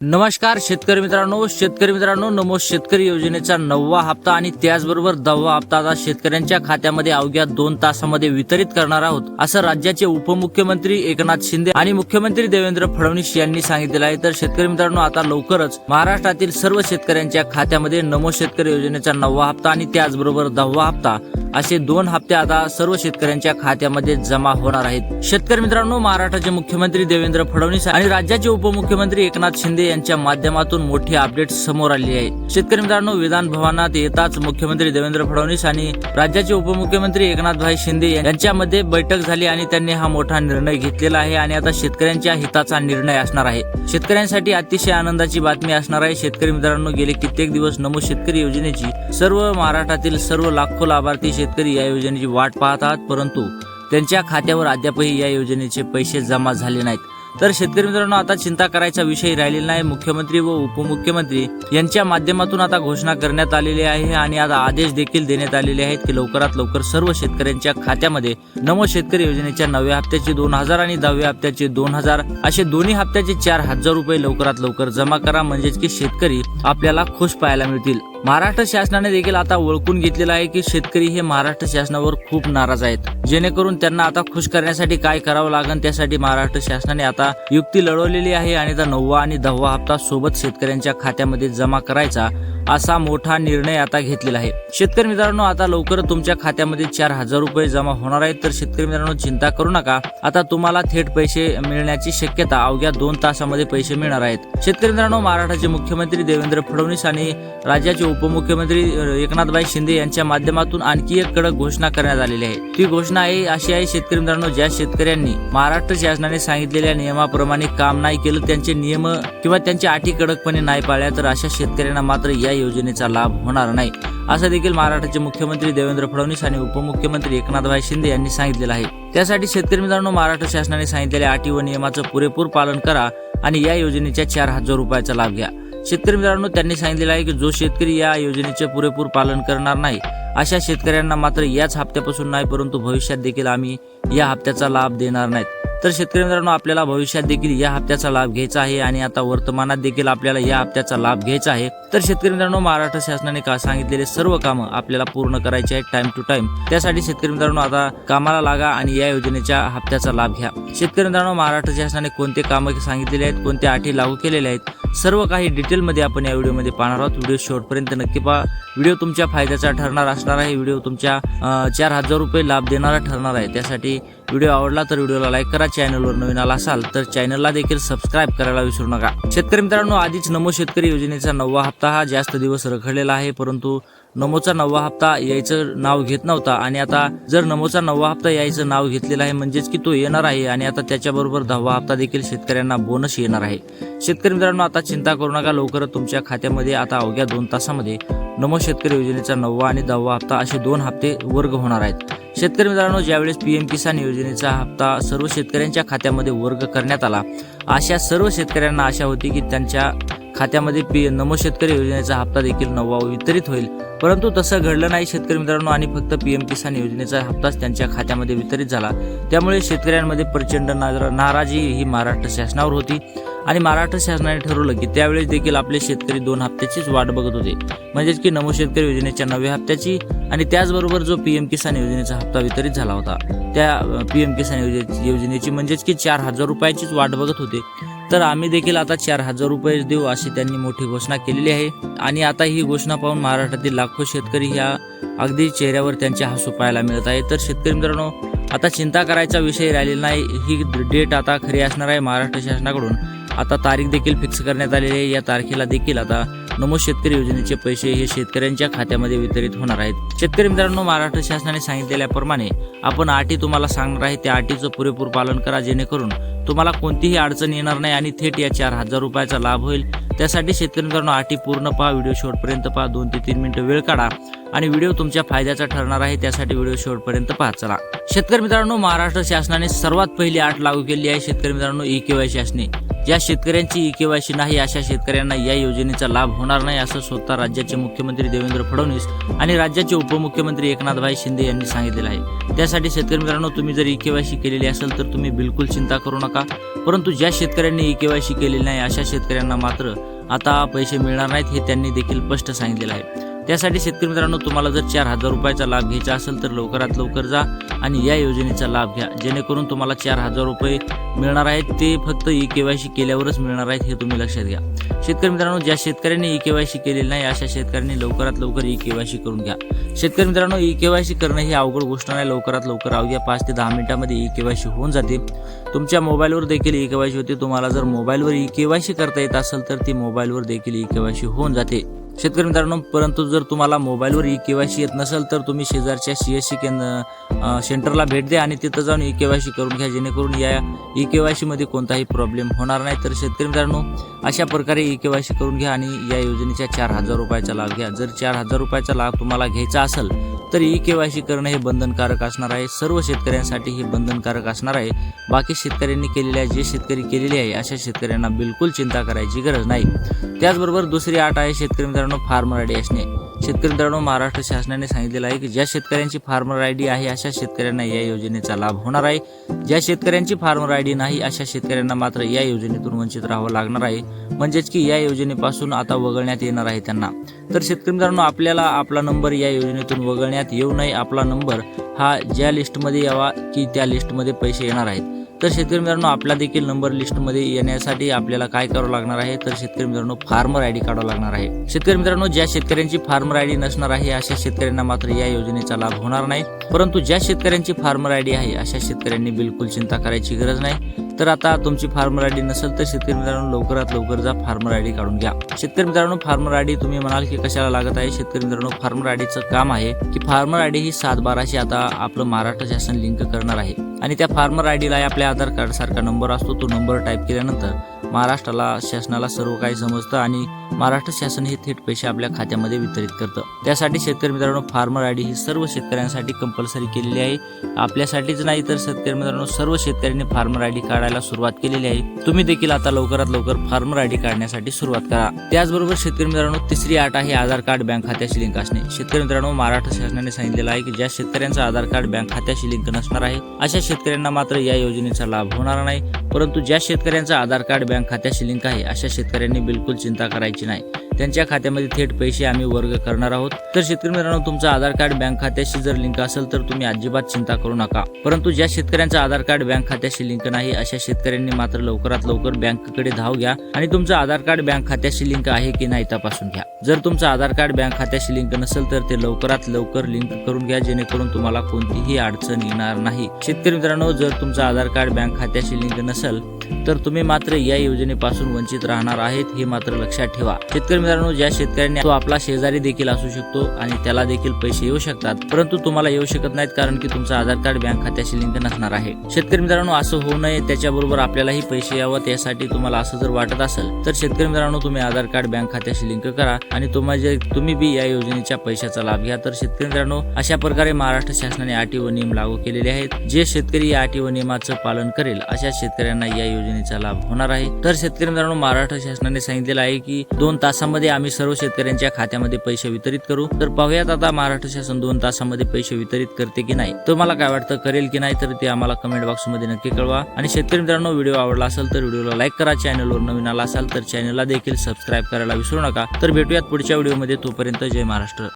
नमस्कार शेतकरी मित्रांनो नमो शेतकरी योजनेचा 9वा हप्ता आणि त्याचबरोबर 10वा हप्ता आता शेतकऱ्यांच्या खात्यामध्ये अवघ्या 2 तासामध्ये वितरित करणार आहोत असं राज्याचे उपमुख्यमंत्री एकनाथ शिंदे आणि मुख्यमंत्री देवेंद्र फडणवीस यांनी सांगितले आहे। तर शेतकरी मित्रांनो आता लवकरच महाराष्ट्रातील सर्व शेतकऱ्यांच्या खात्यामध्ये नमो शेतकरी योजनेचा 9वा हप्ता आणि त्याचबरोबर 10वा हप्ता असे 2 हप्ते आता सर्व शेतकऱ्यांच्या खात्यामध्ये जमा होणार आहेत। शेतकरी मित्रांनो महाराष्ट्राचे मुख्यमंत्री देवेंद्र फडणवीस आणि राज्याचे उपमुख्यमंत्री एकनाथ शिंदे यांच्या माध्यमातून मोठी अपडेट समोर आली आहे। शेतकरी मित्रांनो विधान भवनात येताच मुख्यमंत्री देवेंद्र फडणवीस आणि राज्याचे उपमुख्यमंत्री एकनाथभाई शिंदे यांच्यामध्ये बैठक झाली आणि त्यांनी हा मोठा निर्णय घेतलेला आहे आणि आता शेतकऱ्यांच्या हिताचा निर्णय असणार आहे। शेतकऱ्यांसाठी अतिशय आनंदाची बातमी असणार आहे। शेतकरी मित्रांनो गेले कित्येक दिवस नमो शेतकरी योजनेची सर्व महाराष्ट्रातील सर्व लाखो लाभार्थी शेतकरी या योजनेची वाट पाहत आहेत, परंतु त्यांच्या खात्यावर अद्यापही या योजनेचे पैसे जमा झाले नाहीत। तर शेतकरी मित्रांनो आता चिंता करायचा विषय राहिलेला नाही। मुख्यमंत्री व उपमुख्यमंत्री यांच्या माध्यमातून आता घोषणा करण्यात आलेली आहे आणि आता आदेश देखील देण्यात आलेले आहेत की लवकरात लवकर सर्व शेतकऱ्यांच्या खात्यामध्ये नमो शेतकरी योजनेच्या 9व्या हप्त्याचे 2000 आणि 10व्या हप्त्याचे 2000 असे दोन्ही हप्त्याचे 4000 रुपये लवकरात लवकर जमा करा, म्हणजेच की शेतकरी आपल्याला खुश पाहायला मिळतील। महाराष्ट्र शासनाने देखील आता ओळखून घेतलेलं आहे की शेतकरी हे महाराष्ट्र शासनावर खूप नाराज आहेत, जेणेकरून त्यांना आता खुश करण्यासाठी काय करावं लागेल त्यासाठी महाराष्ट्र शासनाने आता युक्ती लढवलेली आहे आणि आता 9वा आणि 10वा हप्ता सोबत शेतकऱ्यांच्या खात्यामध्ये जमा करायचा असा मोठा निर्णय आता घेतलेला आहे। शेतकरी मित्रांनो आता लवकर तुमच्या खात्यामध्ये 4000 रुपये जमा होणार आहेत। तर शेतकरी मित्रांनो चिंता करू नका, आता तुम्हाला थेट पैसे मिळण्याची शक्यता अवघ्या 2 तासामध्ये पैसे मिळणार आहेत। शेतकरी मित्रांनो महाराष्ट्राचे मुख्यमंत्री देवेंद्र फडणवीस आणि राज्याचे उपमुख्यमंत्री एकनाथभाई शिंदे यांच्या माध्यमातून आणखी एक कडक घोषणा करण्यात आलेली आहे। ती घोषणा अशी आहे शेतकरी मित्रांनो, ज्या शेतकऱ्यांनी महाराष्ट्र शासनाने सांगितलेल्या नियमाप्रमाणे काम नाही केलं, त्यांचे नियम किंवा त्यांच्या अटी कडकपणे नाही पाळल्या, तर अशा शेतकऱ्यांना मात्र या योजनेचा लाभ होणार नाही असं देखील महाराष्ट्राचे मुख्यमंत्री देवेंद्र फडणवीस आणि उपमुख्यमंत्री एकनाथभाई शिंदे यांनी सांगितलेलं आहे। त्यासाठी शेतकरी मित्रांनो महाराष्ट्र शासनाने सांगितलेल्या अटी व नियमाचं पुरेपूर पालन करा आणि या योजनेच्या 4000 रुपयाचा लाभ घ्या। शेतकरी मित्रांनो त्यांनी सांगितलेलं आहे की जो शेतकरी या योजनेचे पुरेपूर पालन करणार नाही अशा शेतकऱ्यांना मात्र याच हप्त्यापासून नाही परंतु भविष्यात देखील आम्ही या हप्त्याचा लाभ देणार नाहीत। तर शेतकरी मित्रांनो आपल्याला भविष्यात देखील या हप्त्याचा लाभ घ्यायचा आहे आणि आता वर्तमानात देखील आपल्याला या हप्त्याचा लाभ घ्यायचा आहे। तर शेतकरी मित्रांनो महाराष्ट्र शासनाने सांगितलेले सर्व कामं आपल्याला पूर्ण करायचे आहेत टाइम टू टाइम। त्यासाठी शेतकरी मित्रांनो आता कामाला लागा आणि या योजनेच्या हप्त्याचा लाभ घ्या। शेतकरी मित्रांनो महाराष्ट्र शासनाने कोणते कामं सांगितलेले आहेत, कोणत्या अटी लागू केलेल्या आहेत, सर्व काही डिटेलमध्ये आपण या व्हिडिओमध्ये पाहणार आहोत। व्हिडिओ शेवटपर्यंत नक्की पहा। व्हिडिओ तुमच्या फायद्याचा ठरणार असणार आहे। व्हिडिओ तुमच्या 4000 रुपये लाभ देणारा ठरणार आहे। त्यासाठी व्हिडिओ आवडला तर व्हिडिओला लाईक करा, चॅनलवर नवीन आला असाल तर चॅनलला देखील सबस्क्राईब करायला विसरू नका। शेतकरी मित्रांनो आधीच नमो शेतकरी योजनेचा 9वा हप्ता हा जास्त दिवस रखडलेला आहे, परंतु नमोचा 9वा हप्ता यायचं नाव घेत नव्हता आणि आता जर नमोचा 9वा हप्ता यायचं नाव घेतलेलं आहे म्हणजेच की तो येणार आहे आणि आता त्याच्याबरोबर 10वा हप्ता देखील शेतकऱ्यांना बोनस येणार आहे। शेतकरी मित्रांनो आता चिंता करू नका, लवकरच तुमच्या खात्यामध्ये आता अवघ्या 2 तासामध्ये नमो शेतकरी योजनेचा 9वा आणि 10वा हप्ता असे 2 हप्ते वर्ग होणार आहेत। शेतकरी मित्रांनो ज्यावेळेस पीएम किसान योजनेचा हप्ता सर्व शेतकऱ्यांच्या खात्यामध्ये वर्ग करण्यात आला, अशा सर्व शेतकऱ्यांना आशा होती की त्यांच्या खात्यामध्ये नमो शेतकरी योजनेचा हप्ता देखील 9वा वितरित होईल, परंतु तसं घडलं नाही शेतकरी मित्रांनो आणि फक्त पीएम किसान योजनेचा हप्ताच त्यांच्या खात्यामध्ये वितरित झाला। त्यामुळे शेतकऱ्यांमध्ये प्रचंड नाराजी ही महाराष्ट्र शासनावर होती आणि महाराष्ट्र शासनाने ठरवलं की त्यावेळेस देखील आपले शेतकरी 2 हप्त्याचीच वाट बघत होते, म्हणजेच की नमो शेतकरी योजनेच्या 9व्या हप्त्याची आणि त्याचबरोबर जो पीएम किसान योजनेचा हप्ता वितरित झाला होता त्या पीएम किसान योजनेची म्हणजेच की 4000 रुपयाचीच वाट बघत होते। तर आम्ही देखील आता 4000 रुपये देऊ अशी त्यांनी मोठी घोषणा केलेली आहे आणि आता ही घोषणा पाहून महाराष्ट्रातील लाखो शेतकरी ह्या अगदी चेहऱ्यावर त्यांचे हसू पाहायला मिळत आहे। तर शेतकरी मित्रांनो आता चिंता करायचा विषय राहिलेला नाही, ही डेट आता खरी असणार आहे। महाराष्ट्र शासनाकडून आता तारीख देखील फिक्स करण्यात आलेली आहे। या तारखेला देखील आता नमो शेतकरी योजनेचे पैसे हे शेतकऱ्यांच्या खात्यामध्ये वितरित होणार आहेत। शेतकरी मित्रांनो महाराष्ट्र शासनाने सांगितलेल्याप्रमाणे आपण अटी तुम्हाला सांगणार आहे, त्या अटीचं पुरेपूर पालन करा जेणेकरून तुम्हाला कोणतीही अडचण येणार नाही आणि थेट या 4000 रुपयाचा लाभ होईल। त्यासाठी शेतकरी मित्रांनो अटी पूर्ण पहा, व्हिडिओ शेवटपर्यंत पहा, 2 ते 3 मिनिटं वेळ काढा आणि व्हिडिओ तुमच्या फायद्याचा ठरणार आहे, त्यासाठी व्हिडिओ शेवटपर्यंत पहा। चला शेतकरी मित्रांनो महाराष्ट्र शासनाने सर्वात पहिली अट लागू केली आहे शेतकरी मित्रांनो ई-केवायसी असणे। ज्या शेतकऱ्यांची ई-केवायसी नाही अशा शेतकऱ्यांना या योजनेचा लाभ होणार नाही असं स्वतः राज्याचे मुख्यमंत्री देवेंद्र फडणवीस आणि राज्याचे उपमुख्यमंत्री एकनाथभाई शिंदे यांनी सांगितलेलं आहे। त्यासाठी शेतकरी मित्रांनो, तुम्ही जर ई-केवायसी केलेली असेल तर तुम्ही बिलकुल चिंता करू नका, परंतु ज्या शेतकऱ्यांनी ई-केवायसी केलेली नाही अशा शेतकऱ्यांना मात्र आता पैसे मिळणार नाहीत हे त्यांनी देखील स्पष्ट सांगितलेलं आहे। त्यासाठी शेतकरी मित्रांनो, तुम्हाला जर 4,000 रुपयाचा लाभ घ्यायचा असेल तर लवकरात लवकर जा आणि या योजनेचा लाभ घ्या, जेणेकरून तुम्हाला 4,000 रुपये मिळणार आहेत ते फक्त ई-केवायसी केल्यावरच मिळणार आहेत हे तुम्ही लक्षात घ्या। शेतकरी मित्रांनो, ज्या शेतकऱ्यांनी ई-केवायसी केलेली नाही अशा शेतकऱ्यांनी लवकरात लवकर ई-केवायसी करून घ्या। शेतकरी मित्रांनो, ई-केवायसी करणं ही अवघड गोष्ट नाही, लवकरात लवकर अवघ्या 5 ते 10 मिनिटांमध्ये ई-केवायसी होऊन जाते। तुमच्या मोबाईलवर देखील ई-केवायसी होते। तुम्हाला जर मोबाईलवर ई-केवायसी करता येत असेल तर ती मोबाईलवर देखील ई-केवायसी होऊन जाते। शेतकरी मित्रांनो, परंतु जर तुम्हाला मोबाईलवर ई-केवायसी येत नसेल तर तुम्ही शेजारच्या CSC सेंटरला भेट द्या आणि तिथं जाऊन ई-केवायसी करून घ्या, जेणेकरून या ई-केवायसी मध्ये कोणताही प्रॉब्लेम होणार नाही। तर शेतकरी मित्रांनो, अशा प्रकारे ई-केवायसी करून घ्या आणि या योजनेच्या 4,000 रुपयाचा लाभ घ्या। जर 4,000 रुपयाचा लाभ तुम्हाला घ्यायचा असेल तर ई-केवायसी करणं हे बंधनकारक असणार आहे। सर्व शेतकऱ्यांसाठी हे बंधनकारक असणार आहे। बाकी शेतकऱ्यांनी केलेले आहे, जे शेतकरी केलेले आहे अशा शेतकऱ्यांना बिलकुल चिंता करायची गरज नाही। त्याचबरोबर दुसरी अट आहे शेतकरी मित्रांनो, फार्मर आयडी असणे। शेतकरी मित्रांनो, महाराष्ट्र शासनाने सांगितलेलं आहे की ज्या शेतकऱ्यांची फार्मर आयडी आहे अशा शेतकऱ्यांना या योजनेचा लाभ होणार आहे। ज्या शेतकऱ्यांची फार्मर आयडी नाही अशा शेतकऱ्यांना मात्र या योजनेतून वंचित राहावं लागणार आहे, म्हणजेच की या योजनेपासून आता वगळण्यात येणार आहे त्यांना। तर शेतकरी मित्रांनो, आपल्याला आपला नंबर या योजनेतून वगळण्यात येऊ नये, आपला नंबर हा ज्या लिस्टमध्ये यावा की त्या लिस्टमध्ये पैसे येणार आहेत। तर शेतकरी मित्रांनो, आपला देखील नंबर लिस्टमध्ये येण्यासाठी आपल्याला काय करावं लागणार आहे तर शेतकरी मित्रांनो, फार्मर आयडी काढावं लागणार आहे। शेतकरी मित्रांनो, ज्या शेतकऱ्यांची फार्मर आयडी नसणार आहे अशा शेतकऱ्यांना मात्र या योजनेचा लाभ होणार नाही, परंतु ज्या शेतकऱ्यांची फार्मर आयडी आहे अशा शेतकऱ्यांनी बिलकुल चिंता करायची गरज नाही। तर आता तुमची फार्मर आयडी नसेल तर शेतकरी मित्रांनो, लवकरात लवकर जा, फार्मर आयडी काढून घ्या। शेतकरी मित्रांनो, फार्मर आयडी तुम्ही म्हणाल की कशाला लागत आहे। शेतकरी मित्रांनो, फार्मर आयडीचं काम आहे की फार्मर आयडी ही 7/12शी आता आपलं महाराष्ट्र शासन लिंक करणार आहे आणि त्या फार्मर आयडीला आपल्या आधार कार्ड सारखा नंबर असतो। तो नंबर टाईप केल्यानंतर महाराष्ट्राला शासनाला सर्व काही समजतं आणि महाराष्ट्र शासन हे थेट पैसे आपल्या खात्यामध्ये वितरित करतं। त्यासाठी शेतकरी मित्रांनो, फार्मर आयडी ही सर्व शेतकऱ्यांसाठी कंपल्सरी केलेली आहे। आपल्यासाठीच नाही तर शेतकरी मित्रांनो, सर्व शेतकऱ्यांनी फार्मर आयडी काढायला सुरुवात केलेली आहे। तुम्ही देखील आता लवकरात लवकर फार्मर आयडी काढण्यासाठी सुरुवात करा। त्याचबरोबर शेतकरी मित्रांनो, तिसरी अट आहे आधार कार्ड बँक खात्याशी लिंक असणे। शेतकरी मित्रांनो, महाराष्ट्र शासनाने सांगितलेलं आहे की ज्या शेतकऱ्यांचं आधार कार्ड बँक खात्याशी लिंक नसणार आहे अशा शेतकऱ्यांना मात्र या योजनेचा लाभ होणार नाही, परंतु ज्या शेतकऱ्यांचं आधार कार्ड बँक खात्याशी लिंक आहे अशा शेतकऱ्यांनी बिलकुल चिंता करायची नाही। त्यांच्या खात्यामध्ये थेट पैसे आम्ही वर्ग करणार आहोत। तर शेतकरी मित्रांनो, तुमचं आधार कार्ड बँक खात्याशी जर लिंक असेल तर तुम्ही अजिबात चिंता करू नका, परंतु ज्या शेतकऱ्यांचं आधार कार्ड बँक खात्याशी लिंक नाही अशा शेतकऱ्यांनी मात्र लवकरात लवकर बँकेकडे धाव घ्या आणि तुमचं आधार कार्ड बँक खात्याशी लिंक आहे की नाही तपासून घ्या। जर तुमचं आधार कार्ड बँक खात्याशी लिंक नसेल तर ते लवकरात लवकर लिंक करून घ्या, जेणेकरून तुम्हाला कोणतीही अडचण येणार नाही। शेतकरी मित्रांनो, जर तुमचं आधार कार्ड बँक खात्याशी लिंक नसेल तर तुम्ही मात्र या योजनेपासून वंचित राहणार आहेत, हे मात्र लक्षात ठेवा। शेतकरी मित्रांनो, ज्या शेतकऱ्यांनी तो आपला शेजारी देखील असू शकतो आणि त्याला देखील पैसे येऊ शकतात, परंतु तुम्हाला येऊ शकत नाहीत कारण की तुमचं आधार कार्ड बँक खात्याशी लिंक नसणार आहे। शेतकरी मित्रांनो, असं होऊ नये, त्याच्याबरोबर आपल्यालाही पैसे यावं, त्यासाठी तुम्हाला असं जर वाटत असेल तर शेतकरी मित्रांनो, तुम्ही आधार कार्ड बँक खात्याशी लिंक करा आणि तुम्ही बी या योजनेच्या पैशाचा लाभ घ्या। तर शेतकरी मित्रांनो, अशा प्रकारे महाराष्ट्र शासनाने अटी व नियम लागू केलेले आहेत। जे शेतकरी या अटी व नियमाचं पालन करेल अशा शेतकऱ्यांना या योजनेचा लाभ होणार आहे। तर शेतकरी मित्रांनो, महाराष्ट्र शासनाने सांगितलेलं आहे की 2 तासामध्ये आम्ही सर्व शेतकऱ्यांच्या खात्यामध्ये पैसे वितरित करू। तर पाहूयात आता महाराष्ट्र शासन 2 तासामध्ये पैसे वितरित करते की नाही। तुम्हाला काय वाटतं, करेल की नाही, तर ते आम्हाला कमेंट बॉक्स मध्ये नक्की कळवा। आणि शेतकरी मित्रांनो, व्हिडिओ आवडला असेल तर व्हिडिओला लाईक करा, चॅनलवर नवीन आला असाल तर चॅनलला देखील सबस्क्राईब करायला विसरू नका। तर भेटूयात पुढच्या व्हिडिओमध्ये, तोपर्यंत जय महाराष्ट्र।